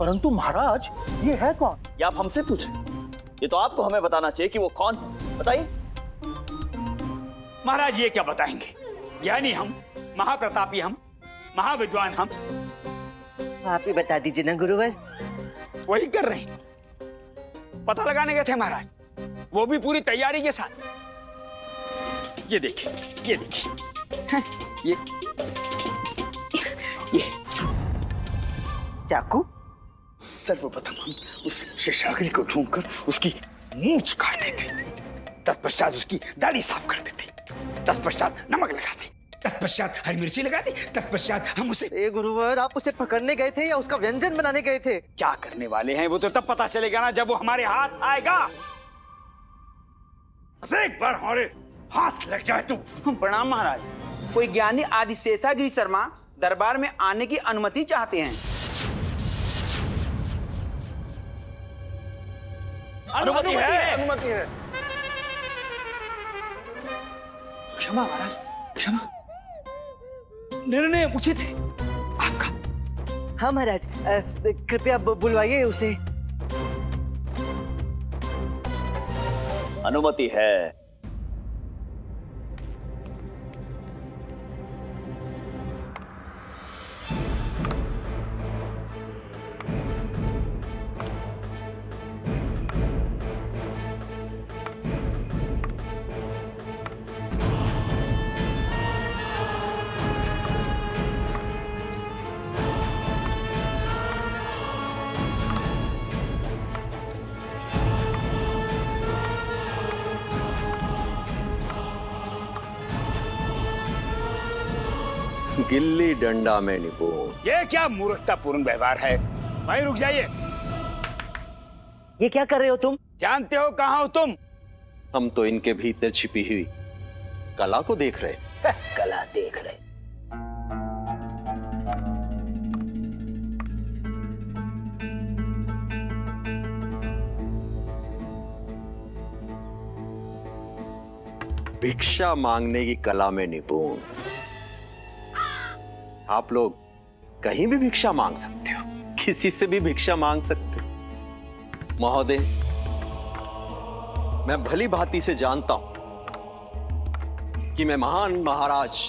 परंतु महाराज ये है कौन? ये आप हमसे पूछे? ये तो आपको हमें बताना चाहिए कि वो कौन है। बताइए। महाराज ये क्या बताएंगे? ज्ञानी हम, महाप्रतापी हम, महाविद्वान हम। आप ही बता दीजिए ना गुरुवर। वही कर रहे हैं, पता लगाने गए थे महाराज, वो भी पूरी तैयारी के साथ। ये देखिए, ये देखिए, ये चाकू। सर्वप्रथम हम उस शेषागिरी को ढूंढकर उसकी मूंछ काट देते, तत्पश्चात उसकी दाढ़ी साफ कर देते, तत्पश्चात नमक लगाते, तत्पश्चात हरी मिर्ची लगाते, तत्पश्चात हम उसे। ए गुरुवर, आप उसे पकड़ने गए थे या उसका व्यंजन बनाने गए थे? क्या करने वाले हैं वो तो तब पता चलेगा ना, जब वो हमारे हाथ आएगा। बस एक बार हमारे हाथ लग जाए तो। प्रणाम महाराज। कोई ज्ञानी आदि शेषागिरी शर्मा दरबार में आने की अनुमति चाहते हैं। अनुमति है। अनुमति है। क्षमा महाराज, क्षमा। निर्णय उचित है आपका। हाँ महाराज, कृपया बुलवाइए उसे। अनुमति है। गिल्ली डंडा में निपुण। ये क्या मूर्खतापूर्ण व्यवहार है? भाई रुक जाइए। ये क्या कर रहे हो तुम? जानते हो कहाँ हो तुम? हम तो इनके भीतर छिपी हुई कला को देख रहे। कला देख रहे। भिक्षा मांगने की कला में निपुण। आप लोग कहीं भी भिक्षा मांग सकते हो, किसी से भी भिक्षा मांग सकते हो। महोदय, मैं भली भांति से जानता हूं कि मैं महान महाराज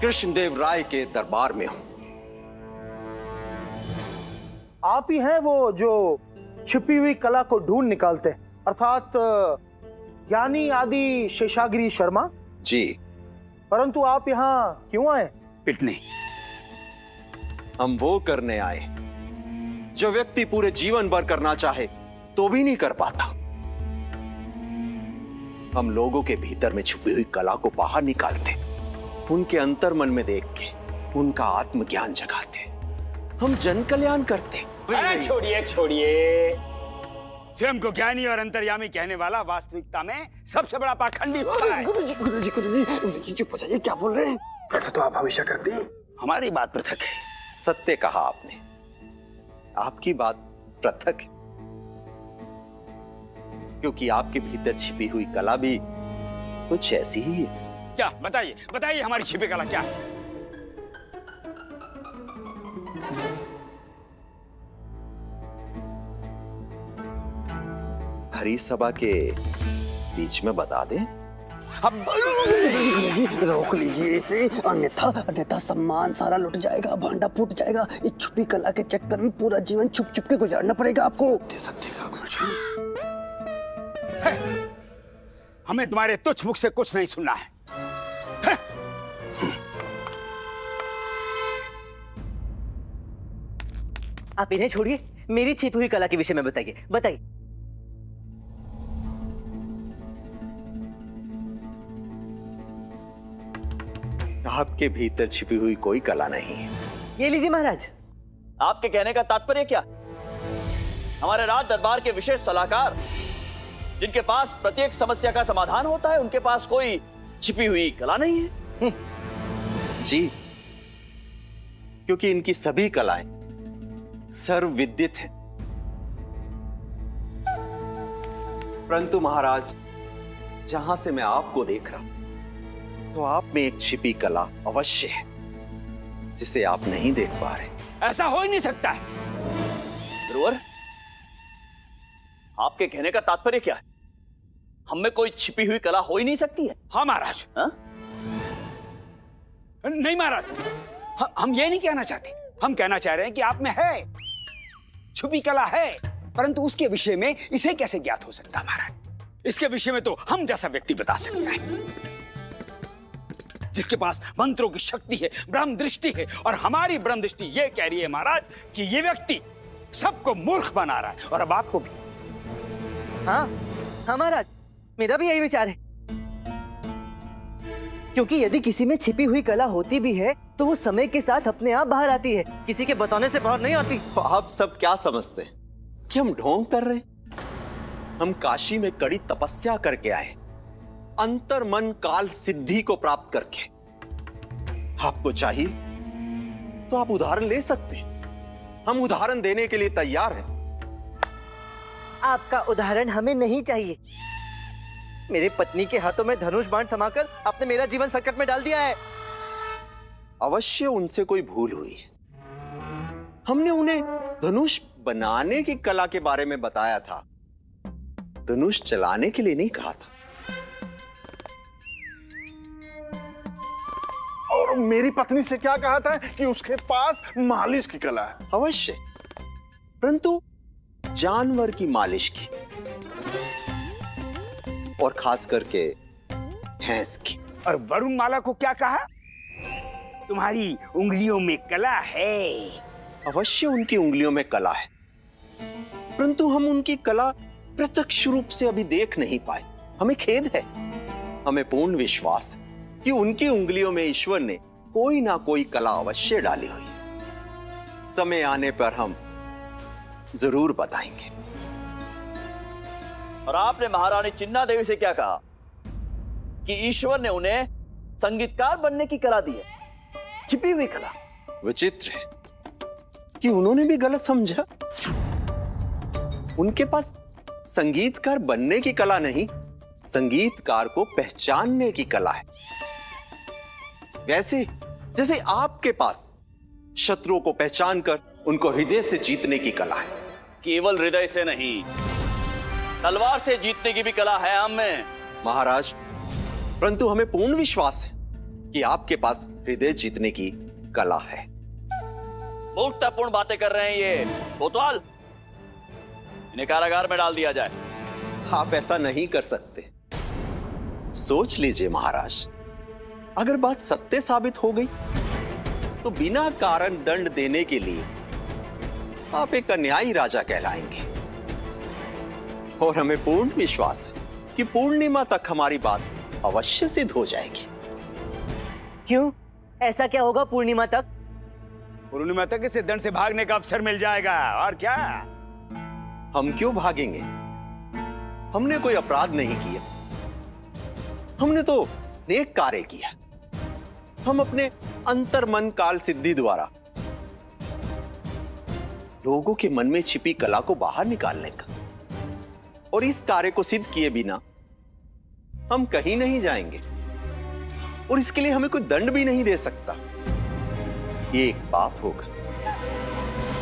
कृष्णदेव राय के दरबार में हूं। आप ही हैं वो जो छिपी हुई कला को ढूंढ निकालते हैं, अर्थात ज्ञानी आदि शेषागिरी शर्मा? जी। परंतु आप यहाँ क्यों आए? पिटने। हम वो करने आए जो व्यक्ति पूरे जीवन भर करना चाहे तो भी नहीं कर पाता। हम लोगों के भीतर में छुपी हुई कला को बाहर निकालते, उनके अंतर मन में देख के उनका आत्मज्ञान जगाते, हम जन कल्याण करते। अरे छोड़िए छोड़िए, स्वयं को ज्ञानी और अंतर्यामी कहने वाला वास्तविकता में सबसे बड़ा पाखंडी होता है। गुरुजी चुप हो जाइए, क्या बोल रहे हैं? ऐसा तो आप हमेशा करते हैं। हमारी बात पृथक है। सत्य कहा आपने, आपकी बात पृथक है, क्योंकि आपके भीतर छिपी हुई कला भी कुछ ऐसी ही है। क्या? बताइए बताइए, हमारी छिपी कला क्या है? हरी सभा के बीच में बता दें? रोक लीजिए इसे, अन्यथा सम्मान सारा लुट जाएगा, भांडा फूट जाएगा। इस छुपी कला के चक्कर में पूरा जीवन छुप छुप के गुजारना पड़ेगा आपको। सत्य का गुरुजी, हमें तुम्हारे तुच्छ मुख से कुछ नहीं सुनना है। आप इन्हें छोड़िए, मेरी छिपी हुई कला के विषय में बताइए, बताइए। आपके भीतर छिपी हुई कोई कला नहीं है। ये लीजिए महाराज। आपके कहने का तात्पर्य क्या? हमारे राज दरबार के विशेष सलाहकार, जिनके पास प्रत्येक समस्या का समाधान होता है, उनके पास कोई छिपी हुई कला नहीं है? जी, क्योंकि इनकी सभी कलाएं सर्वविदित हैं। परंतु महाराज, जहां से मैं आपको देख रहा हूं, तो आप में एक छिपी कला अवश्य है जिसे आप नहीं देख पा रहे। ऐसा हो ही नहीं सकता है। ध्रुवर, आपके कहने का तात्पर्य क्या है? हम में कोई छिपी हुई कला हो ही नहीं सकती है? हाँ महाराज। हाँ? नहीं महाराज, हम ये नहीं कहना चाहते। हम कहना चाह रहे हैं कि आप में है, छुपी कला है, परंतु उसके विषय में इसे कैसे ज्ञात हो सकता महाराज? इसके विषय में तो हम जैसा व्यक्ति बता सकता है, जिसके पास मंत्रों की शक्ति है, ब्रह्म दृष्टि है। और हमारी ब्रह्म दृष्टि ये कह रही है महाराज कि ये व्यक्ति सबको मूर्ख बना रहा है, और अब आपको भी। हाँ हाँ महाराज, मेरा भी यही विचार है। क्योंकि यदि किसी में छिपी हुई कला होती भी है तो वो समय के साथ अपने आप बाहर आती है, किसी के बताने से बाहर नहीं आती। तो आप सब क्या समझते हैं कि हम ढोंग कर रहे हैं? हम काशी में कड़ी तपस्या करके आए, अंतर मन काल सिद्धि को प्राप्त करके। आपको चाहिए तो आप उदाहरण ले सकते हैं, हम उदाहरण देने के लिए तैयार हैं। आपका उदाहरण हमें नहीं चाहिए। मेरे पत्नी के हाथों में धनुष बाण थमाकर आपने मेरा जीवन संकट में डाल दिया है। अवश्य उनसे कोई भूल हुई है। हमने उन्हें धनुष बनाने की कला के बारे में बताया था, धनुष चलाने के लिए नहीं कहा था। और मेरी पत्नी से क्या कहा था कि उसके पास मालिश की कला है। अवश्य, परंतु जानवर की मालिश की, और खास करके भैंस की। और वरुण माला को क्या कहा? तुम्हारी उंगलियों में कला है। अवश्य उनकी उंगलियों में कला है, परंतु हम उनकी कला प्रत्यक्ष रूप से अभी देख नहीं पाए। हमें खेद है। हमें पूर्ण विश्वास है कि उनकी उंगलियों में ईश्वर ने कोई ना कोई कला अवश्य डाली हुई है। समय आने पर हम जरूर बताएंगे। और आपने महारानी चिन्ना देवी से क्या कहा कि ईश्वर ने उन्हें संगीतकार बनने की कला दी है, छिपी हुई कला? विचित्र है कि उन्होंने भी गलत समझा। उनके पास संगीतकार बनने की कला नहीं, संगीतकार को पहचानने की कला है। वैसे जैसे आपके पास शत्रुओं को पहचानकर उनको हृदय से जीतने की कला है। केवल हृदय से नहीं, तलवार से जीतने की भी कला है हम में। महाराज, परंतु हमें पूर्ण विश्वास है कि आपके पास हृदय जीतने की कला है। मूर्खतापूर्ण बातें कर रहे हैं ये कोतवाल। इन्हें कारागार में डाल दिया जाए। आप ऐसा नहीं कर सकते। सोच लीजिए महाराज, अगर बात सत्य साबित हो गई तो बिना कारण दंड देने के लिए आप एक अन्यायी राजा कहलाएंगे। और हमें पूर्ण विश्वास है कि पूर्णिमा तक हमारी बात अवश्य सिद्ध हो जाएगी। क्यों? ऐसा क्या होगा पूर्णिमा तक? पूर्णिमा तक इसे दंड से भागने का अवसर मिल जाएगा। और क्या? हम क्यों भागेंगे? हमने कोई अपराध नहीं किया, हमने तो नेक कार्य किया। हम अपने अंतर मन काल सिद्धि द्वारा लोगों के मन में छिपी कला को बाहर निकालने का, और इस कार्य को सिद्ध किए बिना हम कहीं नहीं जाएंगे, और इसके लिए हमें कोई दंड भी नहीं दे सकता। ये एक पाप होगा।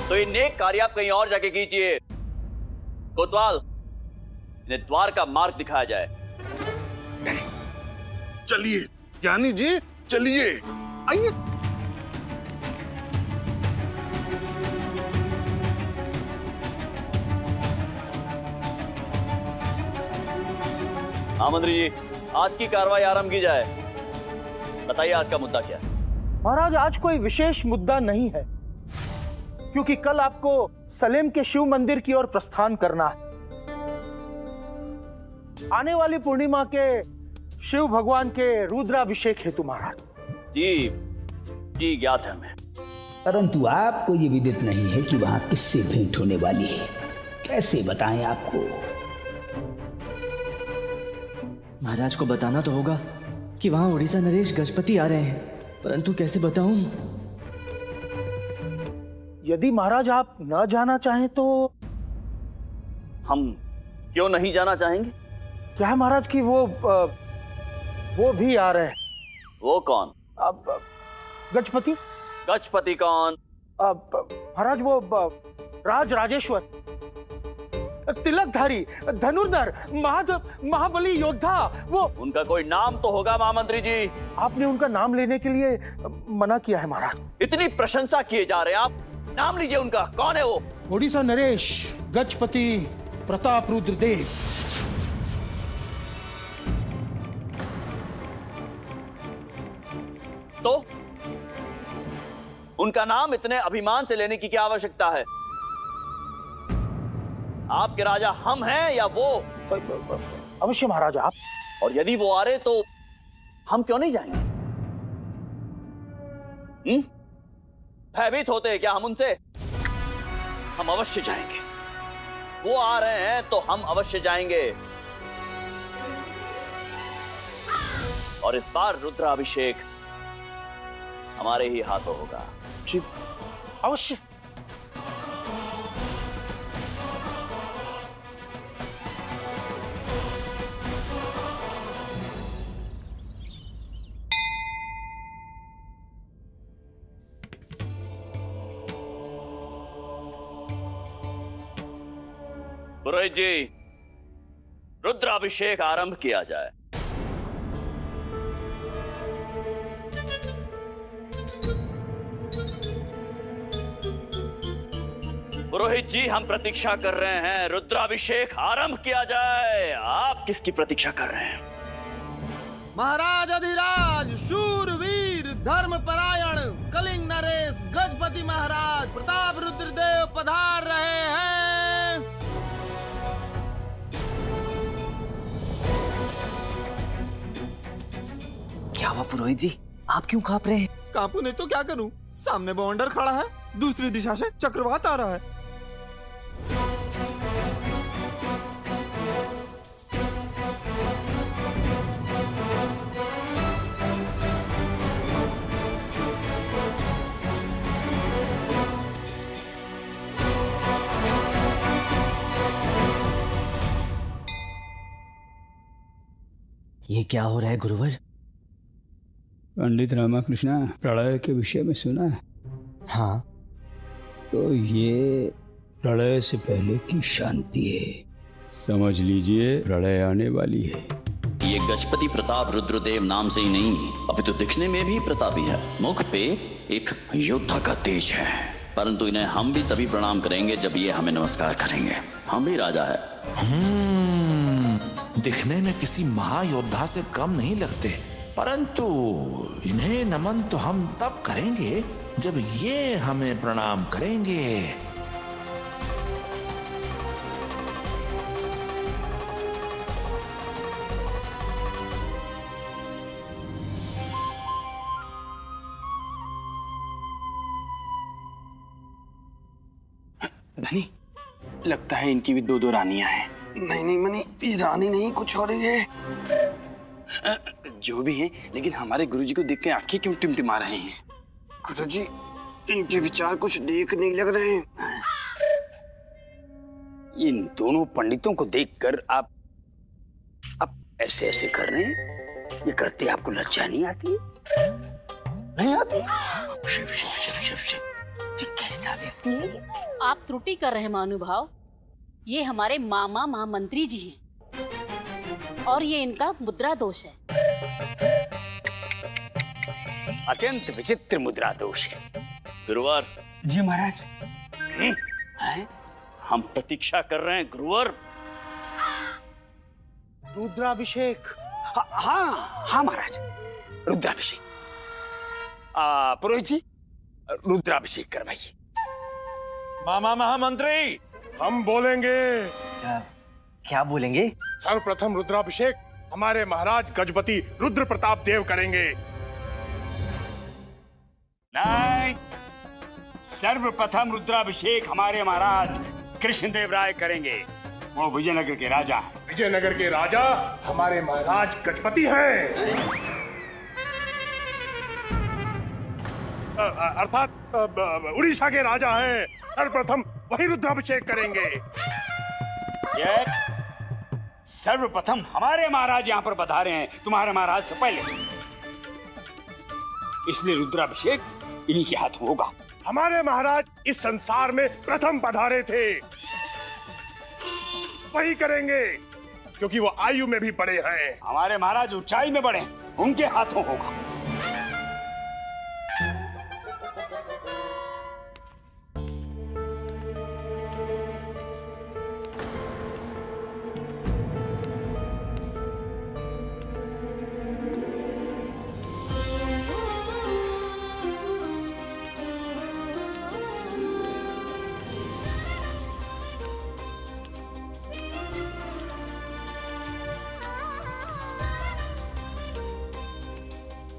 तो ये नेक कार्य आप कहीं और जाके कीजिए। कोतवाल, इन्हें द्वार का मार्ग दिखाया जाए। चलिए ज्ञानी जी, चलिए, आइए। हाँ मंत्री जी, आज की कार्रवाई आरंभ की जाए। बताइए आज का मुद्दा क्या है? महाराज, आज कोई विशेष मुद्दा नहीं है, क्योंकि कल आपको सलेम के शिव मंदिर की ओर प्रस्थान करना है। आने वाली पूर्णिमा के शिव भगवान के रुद्राभिषेक हेतु महाराज। जी जी, ज्ञात है हमें। परंतु आपको ये विदित नहीं है कि वहां किससे भेंट होने वाली है। कैसे बताएं आपको? महाराज को बताना तो होगा कि वहां उड़ीसा नरेश गजपति आ रहे हैं, परंतु कैसे बताऊं? यदि महाराज आप न जाना चाहें तो। हम क्यों नहीं जाना चाहेंगे? क्या है महाराज कि वो भी आ रहे हैं। वो कौन? अब गजपति। गजपति कौन? महाराज वो राज राजेश्वर, तिलकधारी, धनुर्धर, महाबली योद्धा, वो। उनका कोई नाम तो होगा महामंत्री जी। आपने उनका नाम लेने के लिए मना किया है महाराज। इतनी प्रशंसा किए जा रहे हैं आप, नाम लीजिए उनका। कौन है वो? ओडिशा नरेश गजपति प्रताप रुद्रदेव। तो उनका नाम इतने अभिमान से लेने की क्या आवश्यकता है? आपके राजा हम हैं या वो? अवश्य महाराज आप। और यदि वो आ रहे तो हम क्यों नहीं जाएंगे? भयभीत होते हैं क्या हम उनसे? हम अवश्य जाएंगे। वो आ रहे हैं तो हम अवश्य जाएंगे। और इस बार रुद्राभिषेक हमारे ही हाथों होगा। जी अवश्य। पुरोहित जी, रुद्राभिषेक आरंभ किया जाए। पुरोहित जी, हम प्रतीक्षा कर रहे हैं, रुद्राभिषेक आरंभ किया जाए। आप किसकी प्रतीक्षा कर रहे हैं? महाराज अधिराज, शूरवीर, धर्मपरायण, कलिंग नरेश, गजपति महाराज प्रताप रुद्रदेव पधार रहे हैं। क्या हुआ पुरोहित जी, आप क्यों कांप रहे हैं? कांपू नहीं तो क्या करूं? सामने बवंडर खड़ा है, दूसरी दिशा से चक्रवात आ रहा है। ये क्या हो रहा है गुरुवर? पंडित रामाकृष्णा, प्रलय के विषय में सुना है? हाँ। तो ये प्रलय से पहले की शांति है। समझ लीजिए प्रलय आने वाली है। ये गजपति प्रताप रुद्रदेव नाम से ही नहीं, अपितु दिखने में भी प्रतापी है। मुख पे एक योद्धा का तेज है, परंतु इन्हें हम भी तभी प्रणाम करेंगे जब ये हमें नमस्कार करेंगे। हम भी राजा है। दिखने में किसी महायोद्धा से कम नहीं लगते, परंतु इन्हें नमन तो हम तब करेंगे जब ये हमें प्रणाम करेंगे। धनी, लगता है इनकी भी दो दो रानियां हैं। नहीं मनी, ये रानी नहीं, कुछ और ही है। जो भी है, लेकिन हमारे गुरुजी को देख के आंखें क्यों टिमटिमा रहे हैं? गुरुजी, इनके विचार कुछ नेक नहीं लग रहे हैं। इन दोनों पंडितों को देखकर आप ऐसे ऐसे कर रहे हैं? ये करते आपको लज्जा नहीं आती? नहीं आती? ये कैसा व्यक्ति है ये? आप त्रुटि कर रहे हैं महानुभाव। ये हमारे मामा महामंत्री जी हैं और ये इनका मुद्रा दोष है। अत्यंत विचित्र मुद्रा दोष है। गुरुवर जी महाराज। हम प्रतीक्षा कर रहे हैं गुरुवर। रुद्राभिषेक। हाँ महाराज, रुद्राभिषेक। पुरोहित जी, रुद्राभिषेक करवाइए। मामा महामंत्री, हम बोलेंगे। क्या बोलेंगे? सर्वप्रथम रुद्राभिषेक हमारे महाराज गजपति रुद्र प्रताप देव करेंगे। नहीं, सर्वप्रथम रुद्राभिषेक हमारे महाराज कृष्णदेव राय करेंगे। वो विजयनगर के राजा हैं। विजयनगर के राजा हमारे महाराज गजपति हैं। अर्थात उड़ीसा के राजा हैं। सर्वप्रथम वही रुद्राभिषेक करेंगे। सर्वप्रथम हमारे महाराज यहाँ पर पधारे हैं, तुम्हारे महाराज से पहले, इसलिए रुद्राभिषेक इन्हीं के हाथों होगा। हमारे महाराज इस संसार में प्रथम पधारे थे, वही करेंगे, क्योंकि वो आयु में भी बड़े हैं। हमारे महाराज ऊंचाई में बड़े, उनके हाथों होगा।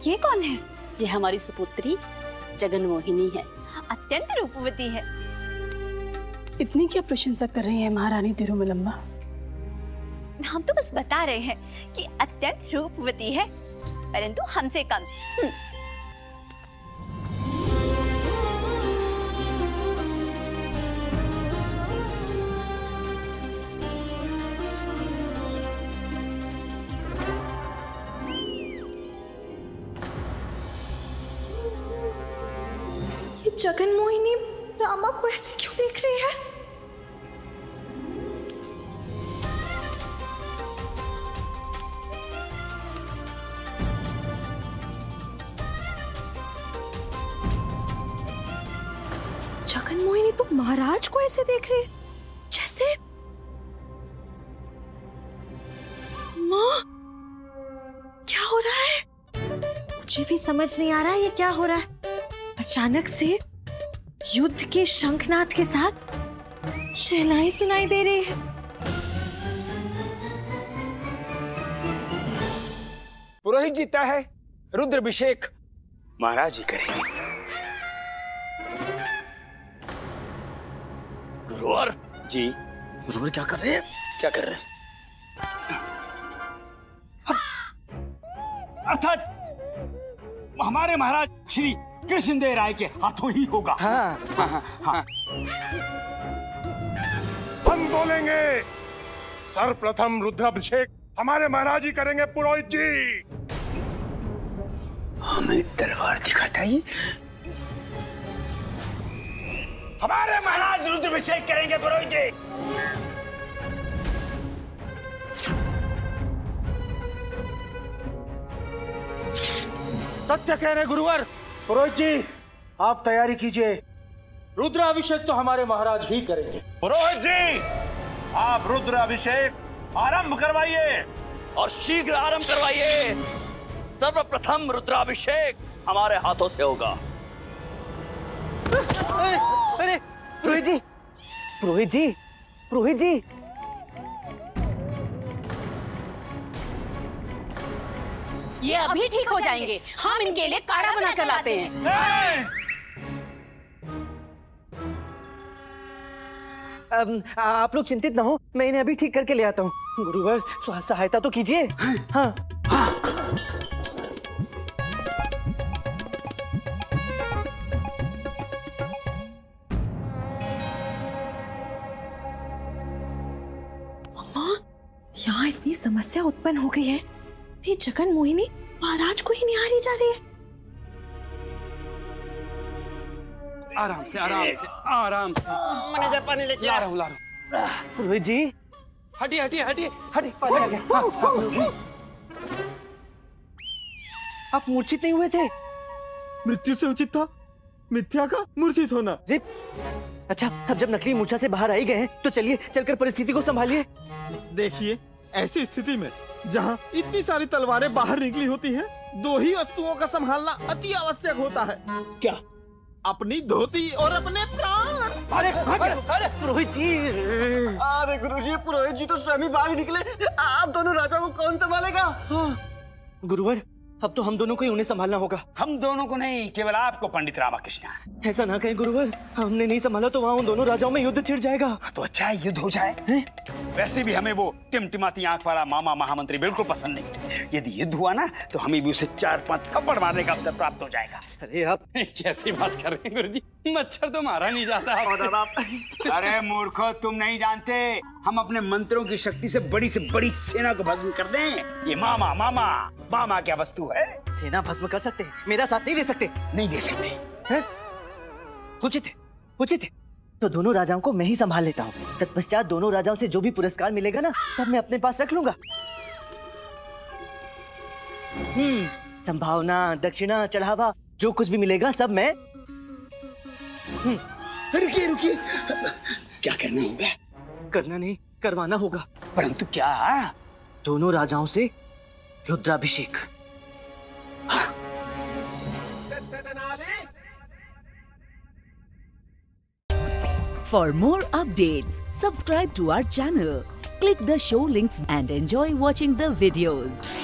ये कौन है? ये हमारी सुपुत्री जगनमोहिनी है, अत्यंत रूपवती है। इतनी क्या प्रशंसा कर रही है महारानी तिरुमलम्बा? हम तो बस बता रहे हैं कि अत्यंत रूपवती है, परंतु हमसे कम। जगनमोहिनी रामा को ऐसे क्यों देख रही है? जगनमोहिनी तो महाराज को ऐसे देख रही है जैसे माँ। क्या हो रहा है? मुझे भी समझ नहीं आ रहा है ये क्या हो रहा है। अचानक से युद्ध के शंखनाद के साथ शहनाई सुनाई दे रही है। पुरोहित जी तय है, रुद्राभिषेक महाराज जी करेंगे। गुरुवर जी। गुरुवर क्या कर रहे हैं? क्या कर रहे हैं? अर्थात हमारे महाराज श्री कृष्णदेव राय के हाथों ही होगा। हाँ। हाँ। हम बोलेंगे सर्वप्रथम रुद्राभिषेक हमारे महाराज जी करेंगे। पुरोहित जी हमें तलवार दिखाता ही। हमारे महाराज रुद्राभिषेक करेंगे पुरोहित जी। सत्य कह रहे गुरुवर। पुरोहित जी आप तैयारी कीजिए, रुद्राभिषेक तो हमारे महाराज ही करेंगे। पुरोहित जी आप रुद्राभिषेक आरंभ करवाइए और शीघ्र आरंभ करवाइए। सर्वप्रथम रुद्राभिषेक हमारे हाथों से होगा। अरे पुरोहित जी, पुरोहित जी, पुरोहित जी। ये अभी ठीक हो जाएंगे। हम इनके लिए काढ़ा बना कर लाते हैं। आप लोग चिंतित ना हो, मैं इन्हें अभी ठीक करके ले आता हूँ। गुरुवर सहायता तो कीजिए। हाँ। यहाँ इतनी समस्या उत्पन्न हो गई है, ये जगनमोहिनी महाराज को ही निहारी जा रही है। आराम से आराम से आराम से। मैनेजर पानी लेके ला रहा हूँ। पुरोहित जी हटिए हटिए हटिए हटिए। पानी आ गया। आप मूर्छित नहीं हुए थे? मृत्यु से उचित था मिथ्या का मूर्छित होना। अच्छा, अब जब नकली मूर्छा से बाहर आई गए हैं तो चलिए चलकर परिस्थिति को संभालिए। देखिए ऐसी स्थिति में जहाँ इतनी सारी तलवारें बाहर निकली होती हैं, दो ही वस्तुओं का संभालना अति आवश्यक होता है। क्या? अपनी धोती और अपने प्राण। अरे पुरोहित जी। अरे गुरुजी, पुरोहित जी तो स्वयं ही भाग निकले। आप दोनों राजाओं को कौन संभालेगा? गुरुवर अब तो हम दोनों को ही उन्हें संभालना होगा। हम दोनों को नहीं, केवल आपको पंडित रामाकृष्ण। ऐसा ना कहें गुरुवर, हमने नहीं संभाला तो वहाँ उन दोनों राजाओं में युद्ध छिड़ जाएगा। तो अच्छा है युद्ध हो जाए। वैसे भी हमें वो टिमटिमाती आंख वाला मामा महामंत्री बिल्कुल पसंद नहीं। यदि युद्ध हुआ ना तो हमें भी उसे 4-5 थप्पड़ मारने का अवसर प्राप्त हो जाएगा। अरे आप कैसी बात कर रहे हैं गुरुजी? मच्छर तो मारा नहीं जाता आपसे। अरे मूर्खो, तुम नहीं जानते हम अपने मंत्रों की शक्ति से बड़ी सेना को भस्म कर दें। ये मामा मामा मामा क्या वस्तु है? सेना भस्म कर सकते हैं, मेरा साथ नहीं दे सकते। नहीं दे सकते हैं? उचित है, उचित है। तो दोनों राजाओं को मैं ही संभाल लेता हूँ। तत्पश्चात दोनों राजाओं से जो भी पुरस्कार मिलेगा ना, सब मैं अपने पास रख लूंगा। संभावना, दक्षिणा, चढ़ावा, जो कुछ भी मिलेगा सब मैं। रुकिए रुकिए, क्या करना होगा? करना नहीं, करवाना होगा। परंतु क्या? दोनों राजाओं से रुद्राभिषेक। For more updates, subscribe to our channel, click the show links and enjoy watching the videos.